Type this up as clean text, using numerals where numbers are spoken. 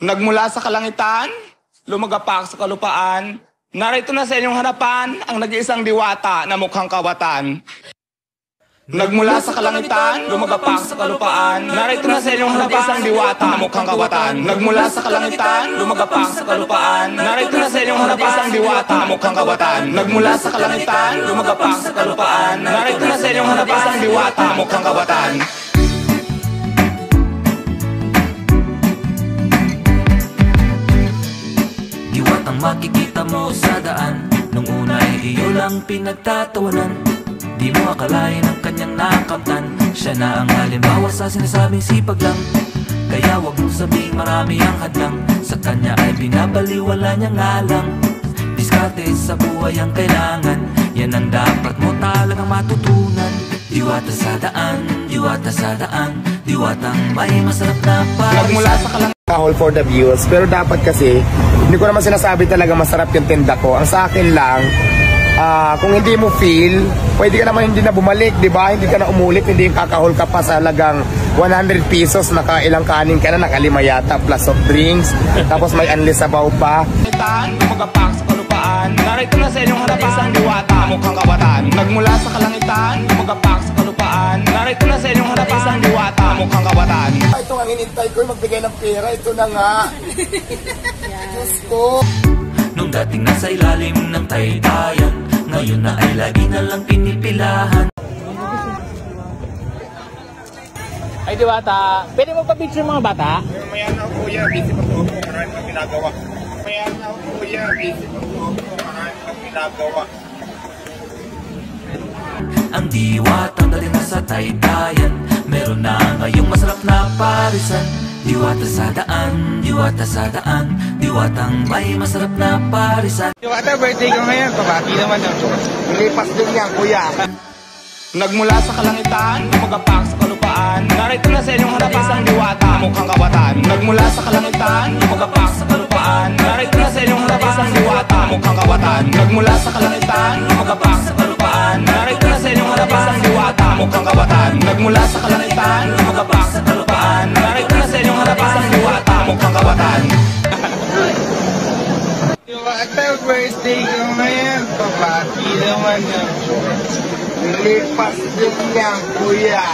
Nagmula sa kalangitan, lumagapak sa kalupaan, narito na sa inyong harapan ang nag-iisang diwata na mukhang kawatan. Nagmula sa kalangitan, lumagapak sa kalupaan, narito na sa inyong harapan isang diwata na mukhang kawatan. Nagmula sa kalangitan, lumagapak sa kalupaan, narito na sa inyong harapan isang diwata na mukhang kawatan. Nagmula sa kalangitan, lumagapak sa kalupaan, narito na sa inyong harapan isang diwata na mukhang kawatan. Diwatang makikita mo sa daan, nung una ay iyo lang pinagtatawanan. Di mo akalain ang kanyang nakamtan, siya na ang halimbawa sa sinasabing sipag lang. Kaya wag mong sabing marami ang hadlang, sa kanya ay binabaliwala niyang alang. Diskarte sa buhay ang kailangan, yan ang dapat mo talagang matutunan. Diwata sa daan, diwata sa daan, diwatang may masarap na paris. Nagmula sa Kahol for the views, pero dapat kasi hindi ko naman sinasabi talaga masarap yung tinda ko. Ang sa akin lang, kung hindi mo feel, pwede ka naman hindi na bumalik, di ba? Hindi ka na umulit, hindi kakahol ka pa sa halagang 100 pesos, nakailang kanin ka na, nakalima yata, plus of drinks, tapos may unless sabaw pa. Lumagapak sa kalupaan, narito na sa inyong harapan isang diwata mukhang kawatan. Nagmula sa kalangitan, lumagapak sa kalupaan, narito na sa inyong harapan isang diwata mukhang kawatan. Ito ang hinintay ko, magbigay ng pera, ito na nga. Diyos ko. Nung dating nasa ilalim ng taytayan, ngayon na ay lagi na lang pinipilahan. Ay diwata, pwede mo pa-picture mga bata? Maya na kuya, busy pa po ako, marami pang ginagawa. Maya na kuya, busy pa po ako, marami pang ginagawa. Ang diwatang dali na sa taytayan, meron na ngayong masarap na parisan. Diwata sa daan, diwata sa daan, diwatang may masarap na parisan. Diwata, birthday ko ngayon, pabati naman yung lipas din yan kuya. Nagmula sa kalangitan, lumagapak sa kalupaan, narito na sa inyong harapan isang diwata mukhang kawatan. Nagmula sa kalangitan, lumagapak sa kalupaan, narito na sa inyong harapan isang diwata mukhang kawatan. Nagmula sa kalangitan, lumagapak sa kalupaan, narito na sa inyong harapan isang diwata mukhang kawatan. Nagmula sa kalangitan, lumagapak sa kalupaan, narito na sa inyong harapan isang diwata mukhang kawatan. Diwata, birthday ko ngayon, pabati naman yung lipas din yan kuya.